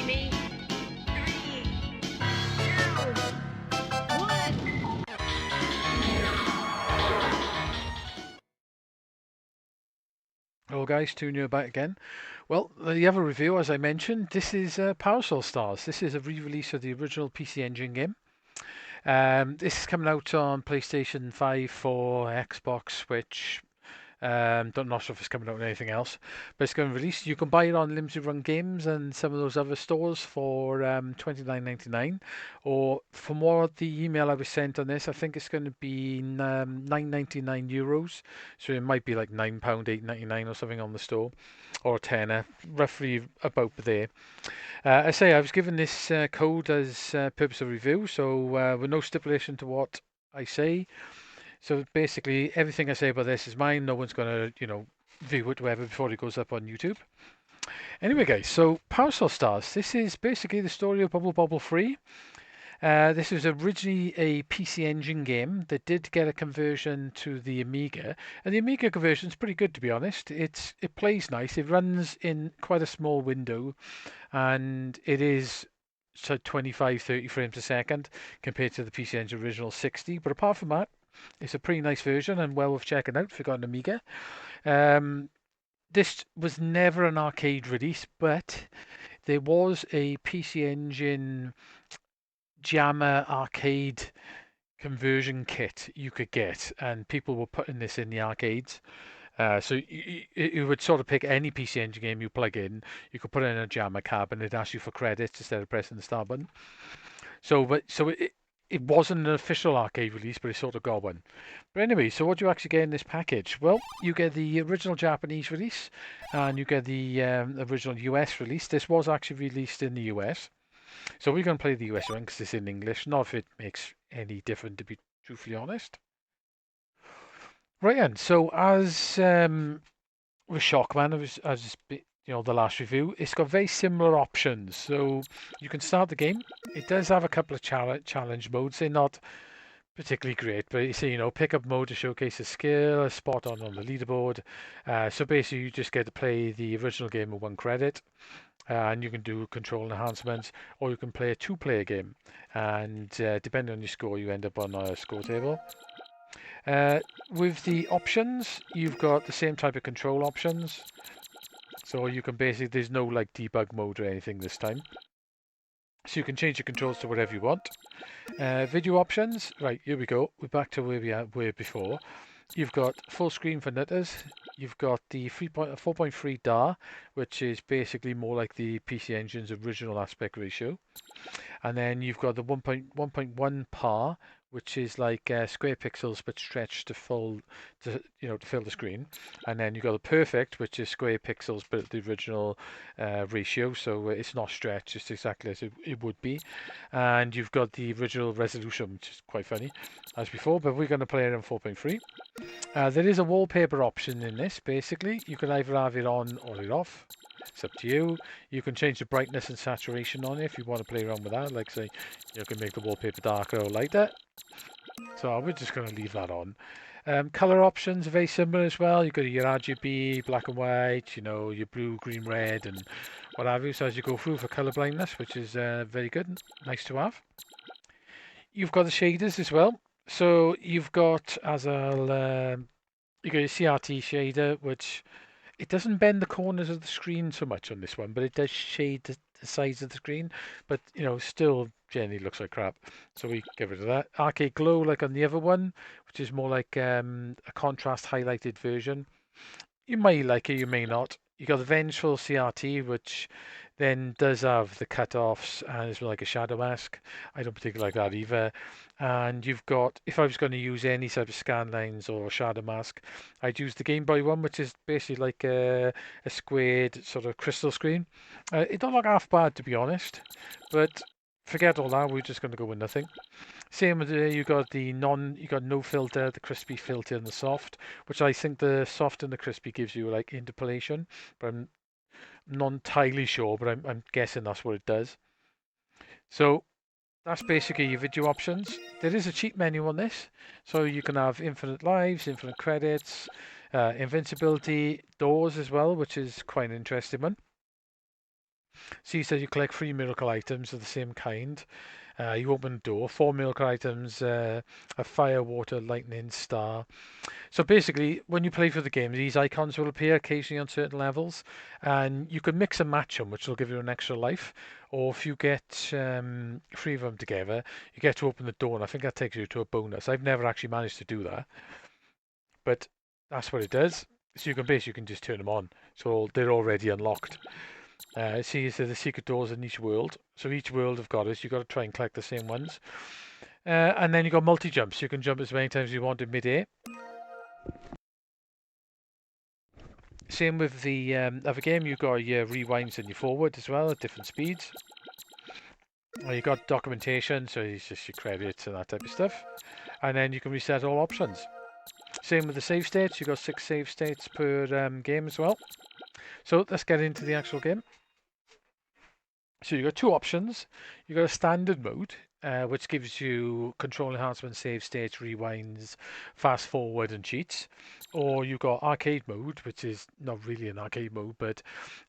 Me. 3, 2, 1. Hello guys, Tunio back again. Well, the other review, as I mentioned, this is Parasol Stars. This is a re-release of the original PC Engine game. This is coming out on PlayStation 5, 4, Xbox, Switch. Don't Not sure if it's coming out on anything else, but it's going to release. You can buy it on Limited Run Games and some of those other stores for 29.99, or from what the email I was sent on this, I think it's going to be 9.99 euros. So it might be like £9, 8.99 or something on the store, or a tenner, roughly about there. I say I was given this code as purpose of review, so with no stipulation to what I say. So basically, everything I say about this is mine. No one's going to, view it, whatever, before it goes up on YouTube. Anyway, guys, so Parasol Stars. This is basically the story of Bubble 3. This was originally a PC Engine game that did get a conversion to the Amiga, and the Amiga conversion is pretty good, to be honest. It plays nice. It runs in quite a small window, and it is so 25, 30 frames a second compared to the PC Engine original 60. But apart from that, it's a pretty nice version and well worth checking out if you've got an Amiga. Um, this was never an arcade release, but there was a PC Engine Jammer arcade conversion kit you could get, and people were putting this in the arcades. So you would sort of pick any PC Engine game you plug in. You could put it in a Jammer cab, and it'd ask you for credits instead of pressing the start button. So it wasn't an official arcade release, but it sort of got one. But anyway, so what do you actually get in this package? Well, you get the original Japanese release, and you get the original US release. This was actually released in the US. So we're going to play the US one because it's in English. Not if it makes any difference, to be truthfully honest. Right then, so as with Shockman, the last review, it's got very similar options. So you can start the game. It does have a couple of challenge modes. They're not particularly great, but you see, pickup mode to showcase a skill, a spot on the leaderboard. So basically, you just get to play the original game with 1 credit, and you can do control enhancements, or you can play a two-player game. And depending on your score, you end up on a score table. Uh, with the options, you've got the same type of control options. So you can basically, there's no like debug mode or anything this time. So you can change your controls to whatever you want. Video options, right, here we go. We're back to where we were before. You've got full screen for nutters. You've got the 4.3 DAR, which is basically more like the PC Engine's original aspect ratio. And then you've got the 1.1 par, which is like square pixels but stretched to to fill the screen. And then you've got the perfect, which is square pixels but the original ratio, so it's not stretched, it's exactly as it would be. And you've got the original resolution, which is quite funny, as before, but we're going to play it on 4.3. There is a wallpaper option in this, basically. You can either have it on or it off. It's up to you. You can change the brightness and saturation on it if you want to play around with that. Like, say, you can make the wallpaper darker or lighter. So we're just going to leave that on. Color options are very similar as well. You've got your RGB, black and white, your blue, green, red, and what have you. So as you go through for color blindness, which is very good and nice to have. You've got the shaders as well. So you've got, you got your CRT shader, which it doesn't bend the corners of the screen so much on this one, but it does shade the sides of the screen. But still generally looks like crap. So we get rid of that. Arcade Glow, like on the other one, which is more like a contrast highlighted version. You may like it, you may not. You got the Vengeful CRT, which then does have the cut-offs and it's like a shadow mask. I don't particularly like that either. And you've got, if I was going to use any type of scan lines or shadow mask, I'd use the Game Boy one, which is basically like a squared sort of crystal screen. It don't look half bad, to be honest, but forget all that. We're just going to go with nothing. Same with you got no filter, the crispy filter and the soft, which I think the soft and the crispy gives you like interpolation, but I'm not entirely sure, but I'm guessing that's what it does. So that's basically your video options. There is a cheat menu on this, so you can have infinite lives, infinite credits, invincibility, doors as well, which is quite an interesting one. See, so you collect 3 miracle items of the same kind. You open the door, 4 miracle items, a fire, water, lightning, star. So basically, when you play through the game, these icons will appear occasionally on certain levels, and you can mix and match them, which will give you an extra life. Or if you get 3 of them together, you get to open the door, and I think that takes you to a bonus. I've never actually managed to do that, but that's what it does. So you can just turn them on, so they're already unlocked. See, so the secret doors in each world. So each world of Goddess, you've got to try and collect the same ones. And then you've got multi-jumps. You can jump as many times as you want in mid-air. Same with the other game, you've got your rewinds and your forward as well at different speeds. You've got documentation, so it's just your credits and that type of stuff. And then you can reset all options. Same with the save states, you've got 6 save states per game as well. So let's get into the actual game. So you've got 2 options. You've got a standard mode, which gives you control enhancement, save states, rewinds, fast forward, and cheats. Or you've got arcade mode, which is not really an arcade mode, but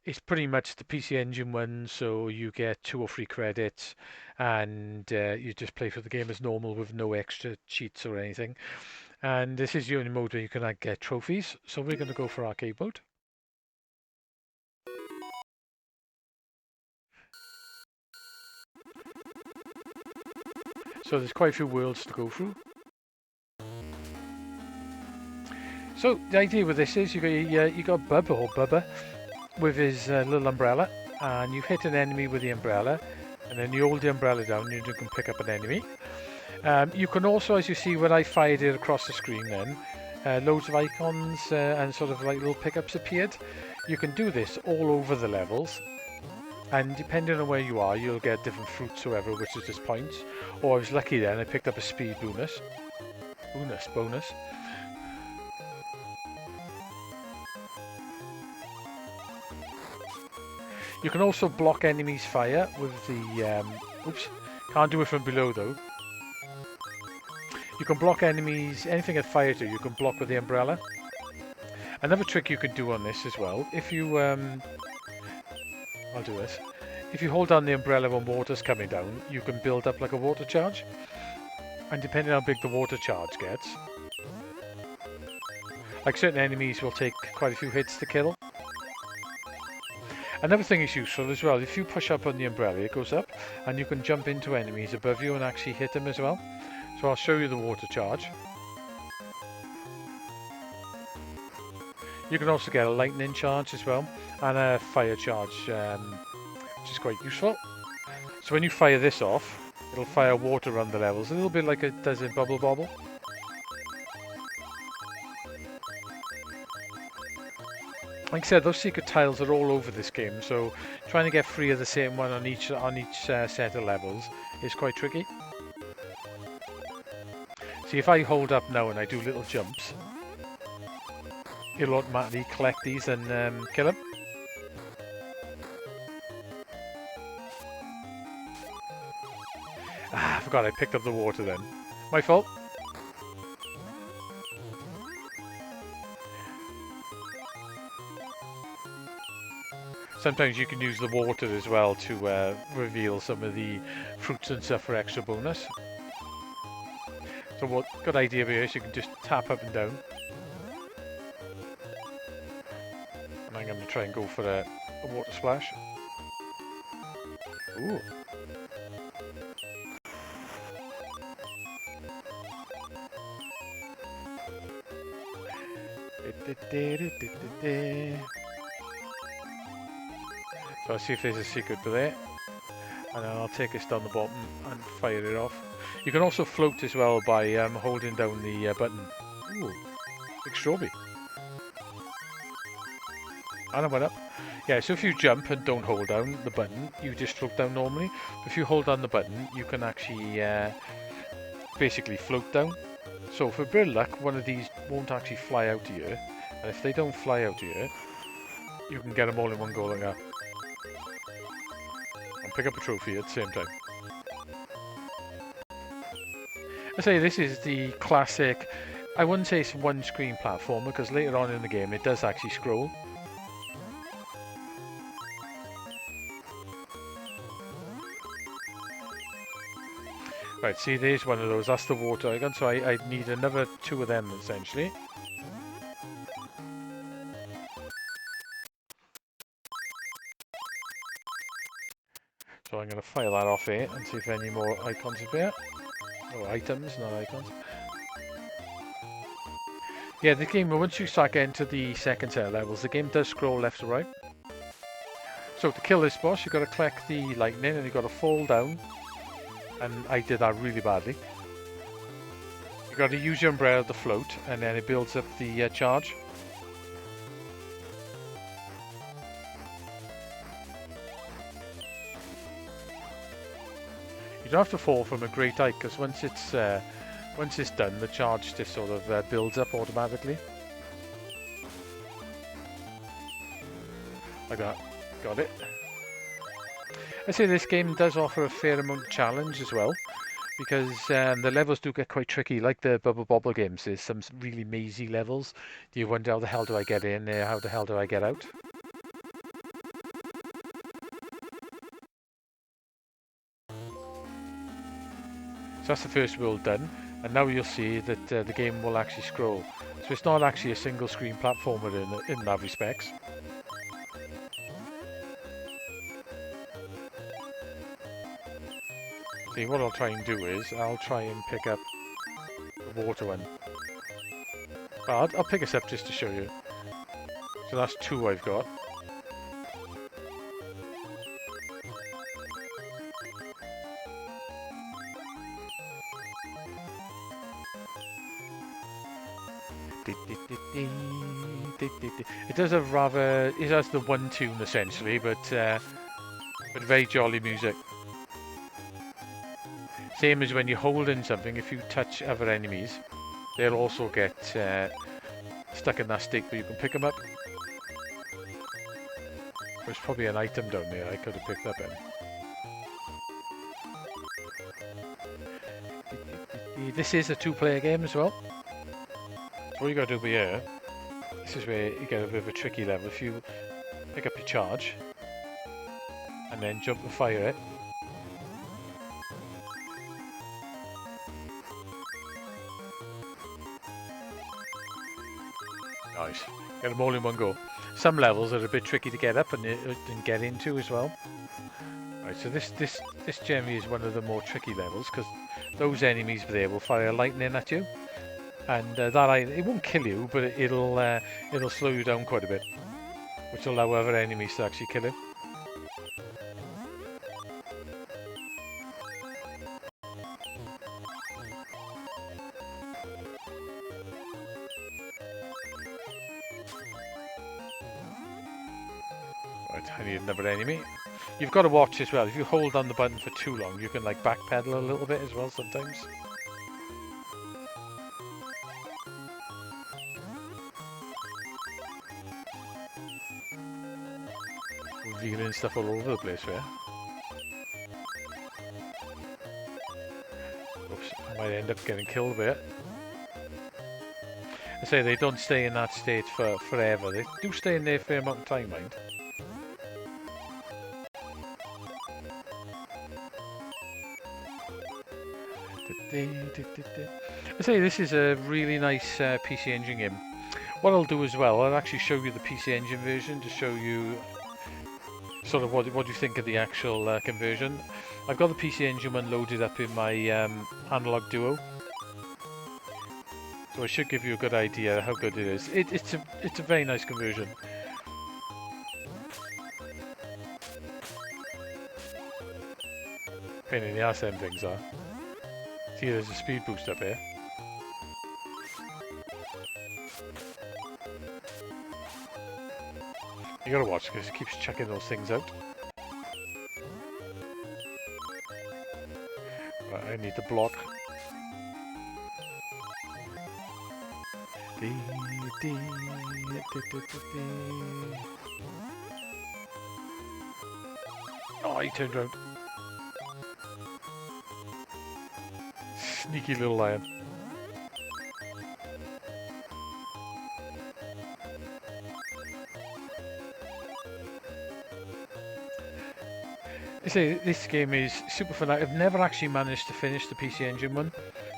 it's pretty much the PC Engine one. So you get 2 or 3 credits, and you just play for the game as normal with no extra cheats or anything. And this is the only mode where you can get trophies. So we're going to go for arcade mode. So there's quite a few worlds to go through. So the idea with this is you got Bub or Bubba with his little umbrella, and you hit an enemy with the umbrella, and then you hold the umbrella down, and you can pick up an enemy. You can also, as you see when I fired it across the screen, then loads of icons and sort of like little pickups appeared. You can do this all over the levels. And depending on where you are, you'll get different fruits or whatever, which is just points. Or I was lucky then, I picked up a speed bonus. Bonus. You can also block enemies' fire with the... oops, can't do it from below though. You can block enemies, anything that fire to you can block with the umbrella. Another trick you can do on this as well, if you... I'll do this. If you hold down the umbrella when water's coming down, you can build up like a water charge. And depending on how big the water charge gets, like certain enemies will take quite a few hits to kill. Another thing is useful as well, if you push up on the umbrella, it goes up, and you can jump into enemies above you and actually hit them as well. So I'll show you the water charge. You can also get a lightning charge as well, and a fire charge, which is quite useful. So when you fire this off, it'll fire water around the levels, a little bit like it does in bobble. Like I said, those secret tiles are all over this game, so trying to get 3 of the same one on each set of levels is quite tricky. See, if I hold up now and I do little jumps, it'll automatically collect these and kill them. Ah, I forgot I picked up the water then. My fault. Sometimes you can use the water as well to reveal some of the fruits and stuff for extra bonus. So what good idea here is you can just tap up and down. And I'm going to try and go for a water splash. Ooh. So I'll see if there's a secret to there. And then I'll take this down the bottom and fire it off. You can also float as well by holding down the button. Ooh, big strawberry. And I went up. Yeah, so if you jump and don't hold down the button, you just float down normally. If you hold down the button, you can actually basically float down. So for a bit of luck, one of these won't actually fly out to you. And if they don't fly out to you, you can get them all in one go like that. And pick up a trophy at the same time. I say this is the classic, I wouldn't say it's one screen platformer, because later on in the game it does actually scroll. Right, see, there's one of those. That's the water icon. So I need another 2 of them, essentially. So I'm going to file that off here and see if any more icons appear. Or items, not icons. Yeah, the game, once you start getting to the second set of levels, the game does scroll left to right. So to kill this boss, you've got to collect the lightning and you've got to fall down. And I did that really badly. You've got to use your umbrella to float, and then it builds up the charge. You don't have to fall from a great height, because once it's done, the charge just sort of builds up automatically. Like that. Got it. I say this game does offer a fair amount of challenge as well, because the levels do get quite tricky, like the bobble games. There's some really mazy levels. Do you wonder how the hell do I get in there? How the hell do I get out? So that's the first world done, and now you'll see that the game will actually scroll. So it's not actually a single screen platformer in that respects. See, what I'll try and do is, I'll try and pick up the water one. Well, I'll pick us up just to show you. So that's 2 I've got. It does have rather, it has the one tune essentially, but very jolly music. Same as when you're holding something, if you touch other enemies, they'll also get stuck in that state where you can pick them up. There's probably an item down there I could have picked up in. This is a 2-player game as well. So what you got to do here, this is where you get a bit of a tricky level. If you pick up your charge, and then jump and fire it, nice. Get them all in one go. Some levels are a bit tricky to get up and get into as well. Right, so this generally is one of the more tricky levels, because those enemies there will fire lightning at you, and it won't kill you, but it'll slow you down quite a bit, which will allow other enemies to actually kill you. Right, I need another enemy. You've got to watch as well. If you hold on the button for too long, you can like backpedal a little bit as well sometimes. Revealing stuff all over the place here. Oops, I might end up getting killed by it. I say they don't stay in that state for forever. They do stay in there for a fair amount of time, mind. I say this is a really nice PC Engine game. What I'll do as well, I'll actually show you the PC Engine version to show you sort of what you think of the actual conversion. I've got the PC Engine one loaded up in my Analog Duo, so I should give you a good idea how good it is. It's a very nice conversion. Pain in the ass them things are. See, there's a speed boost up here. You gotta watch because it keeps chucking those things out. Right, I need to block. Oh, he turned around. Sneaky little lion. You see, this game is super fun. I've never actually managed to finish the PC Engine one.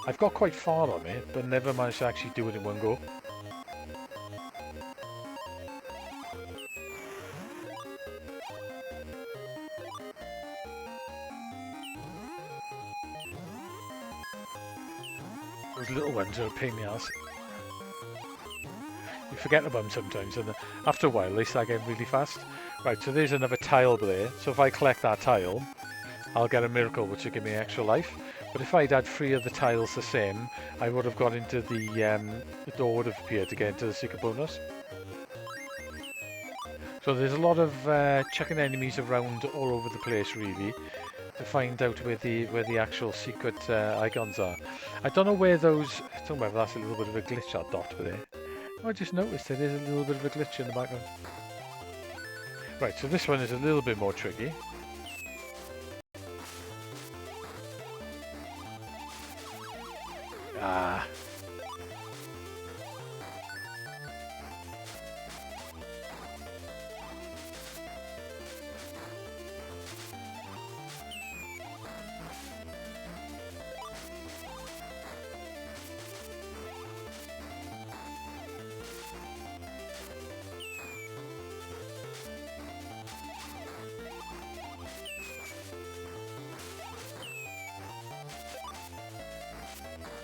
I've got quite far on it, but never managed to actually do it in one go. Those little ones are a pain in the ass. You forget about them sometimes, and after a while they start getting really fast. Right, so there's another tile there. So if I collect that tile, I'll get a miracle which will give me extra life. But if I'd had 3 of the tiles the same, I would have gone into the door would have appeared to get into the secret bonus. So there's a lot of checking enemies around all over the place, really, to find out where the actual secret icons are. I don't know where those. I don't know whether that's a little bit of a glitch, that dot there. I just noticed there is a little bit of a glitch in the background. Right, so this one is a little bit more tricky. Ah.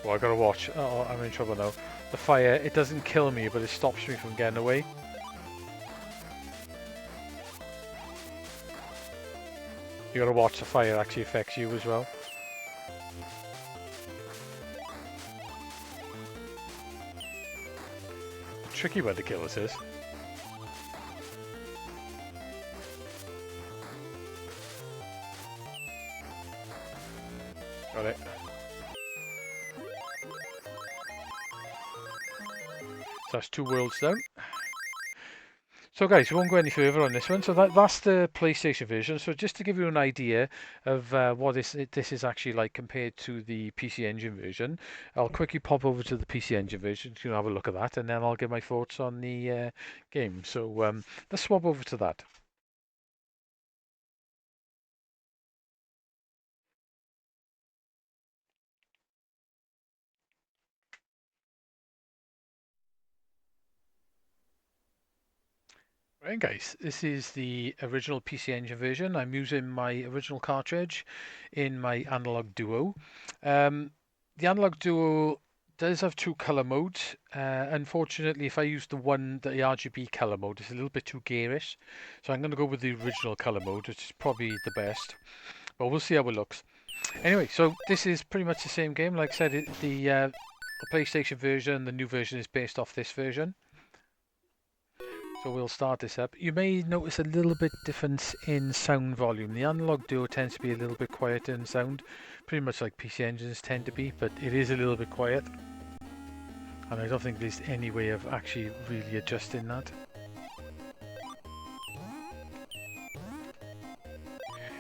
Well, I gotta watch. Oh, I'm in trouble now. The fire, it doesn't kill me, but it stops me from getting away. You gotta watch the fire actually affects you as well. A tricky way to kill this is. Got it. So that's 2 worlds down. So guys, we won't go any further on this one. So that's the PlayStation version. So just to give you an idea of what this is actually like compared to the PC Engine version, I'll quickly pop over to the PC Engine version to have a look at that, and then I'll give my thoughts on the game. So let's swap over to that. Right guys, this is the original PC Engine version. I'm using my original cartridge in my Analog Duo. The Analog Duo does have 2 color modes. Unfortunately, if I use the RGB color mode, it's a little bit too garish. So I'm going to go with the original color mode, which is probably the best. But we'll see how it looks. Anyway, so this is pretty much the same game. Like I said, the PlayStation version, the new version is based off this version. So we'll start this up. You may notice a little bit difference in sound volume. The Analog Duo tends to be a little bit quieter in sound, pretty much like PC engines tend to be, but it is a little bit quiet. And I don't think there's any way of actually really adjusting that.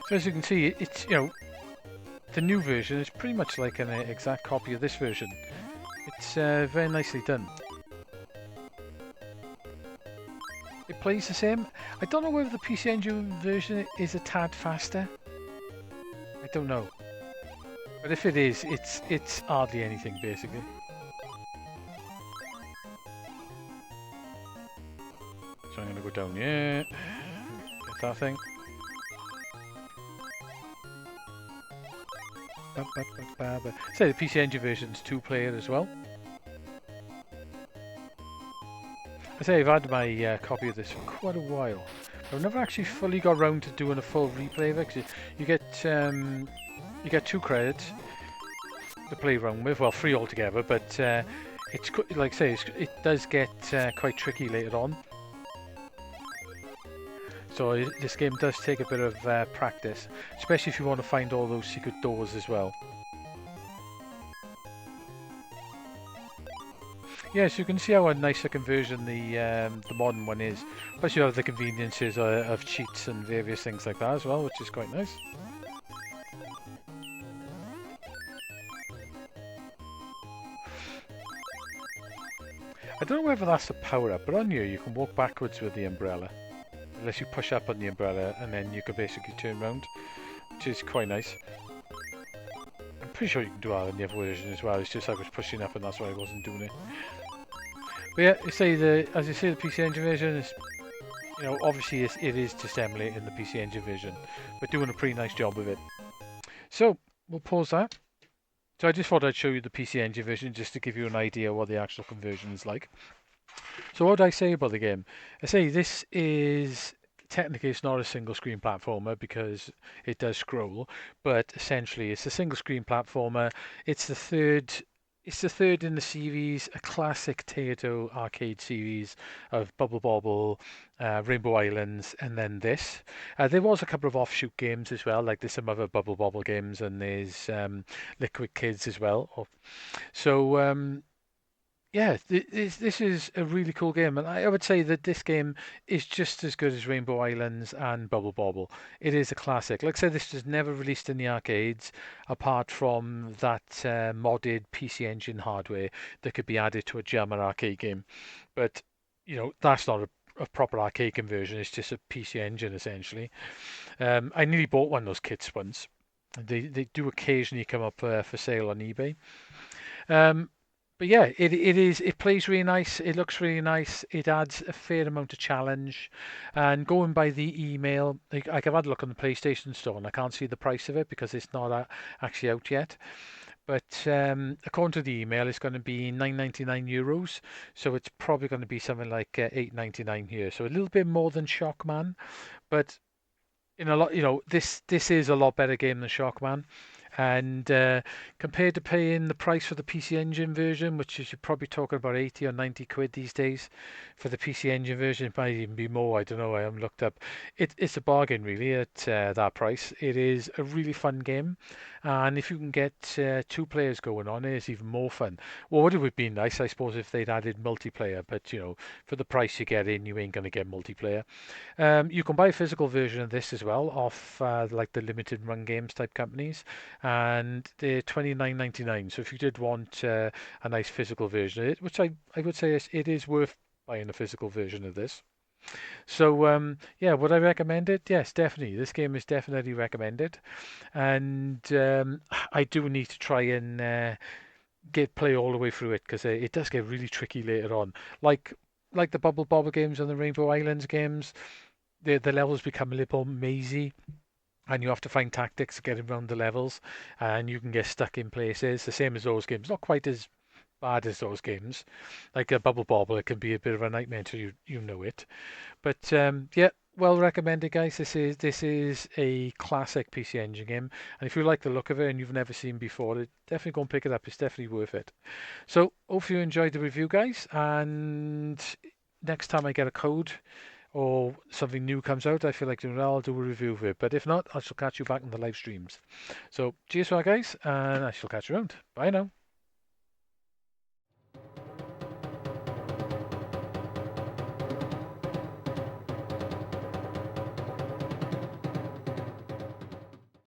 So as you can see, it's, you know, the new version is pretty much like an exact copy of this version. It's very nicely done. It plays the same. I don't know whether the PC Engine version is a tad faster. I don't know. But if it is, it's hardly anything basically. So I'm going to go down here. Get that thing. So the PC Engine version's 2-player as well. I say I've had my copy of this for quite a while. I've never actually fully got around to doing a full replay of it. You get 2 credits to play around with, well 3 altogether. But it's like I say, it does get quite tricky later on. So this game does take a bit of practice, especially if you want to find all those secret doors as well. Yes, you can see how a nice looking version the modern one is. Plus you have the conveniences of cheats and various things like that as well, which is quite nice. I don't know whether that's a power up, but on here you can walk backwards with the umbrella. Unless you push up on the umbrella and then you can basically turn around. which is quite nice. I'm pretty sure you can do that in the other version as well. It's just I was pushing up and that's why I wasn't doing it. But yeah, as you say, the PC Engine version is, obviously it is just emulating the PC Engine version, but doing a pretty nice job of it. So we'll pause that. So I just thought I'd show you the PC Engine version just to give you an idea what the actual conversion is like. So what did I say about the game? I say this is technically it's not a single screen platformer because it does scroll, but essentially it's a single screen platformer. It's the third it's the third in the series, a classic Taito arcade series of Bubble Bobble, Rainbow Islands, and then this. There was a couple of offshoot games as well, like there's some other Bubble Bobble games, and there's Liquid Kids as well. So yeah, this is a really cool game, and I would say that this game is just as good as Rainbow Islands and Bubble Bobble. It is a classic. Like I said, this was never released in the arcades, apart from that modded PC Engine hardware that could be added to a Jammer arcade game. But that's not a proper arcade conversion. It's just a PC Engine essentially. I nearly bought one of those kits once. They do occasionally come up for sale on eBay. Um, but yeah, it plays really nice. It looks really nice. It adds a fair amount of challenge. And going by the email, like I've had a look on the PlayStation Store and I can't see the price of it because it's not actually out yet. But according to the email, it's going to be 9.99 euros. So it's probably going to be something like 8.99 here. So a little bit more than Shockman, but in a lot, this is a lot better game than Shockman. And compared to paying the price for the PC Engine version, which is you're probably talking about 80 or 90 quid these days for the PC Engine version, it might even be more. I don't know. I haven't looked up. It's a bargain really at that price. It is a really fun game, and if you can get two players going on, it's even more fun. Well, what it would be nice, I suppose, if they'd added multiplayer, but for the price you get in, you ain't going to get multiplayer. You can buy a physical version of this as well off like the limited run games type companies, and they're 29.99. So if you did want a nice physical version of it, which I would say it is worth buying a physical version of this. So yeah, would I recommend it? Yes, definitely. This game is definitely recommended, and I do need to try and get play all the way through it because it does get really tricky later on. Like the Bubble Bobble games and the Rainbow Islands games, the levels become a little mazy and you have to find tactics to get around the levels, and you can get stuck in places. The same as those games, not quite as bad as those games. Like a Bubble Bobble, it can be a bit of a nightmare until you know it. But yeah, well recommended, guys. This is a classic PC Engine game, and if you like the look of it and you've never seen before, definitely go and pick it up. It's definitely worth it. So, hope you enjoyed the review, guys, and next time I get a code or something new comes out, I feel like doing it, I'll do a review of it. But if not, I shall catch you back in the live streams. So cheers for that, guys, and I shall catch you around. Bye now.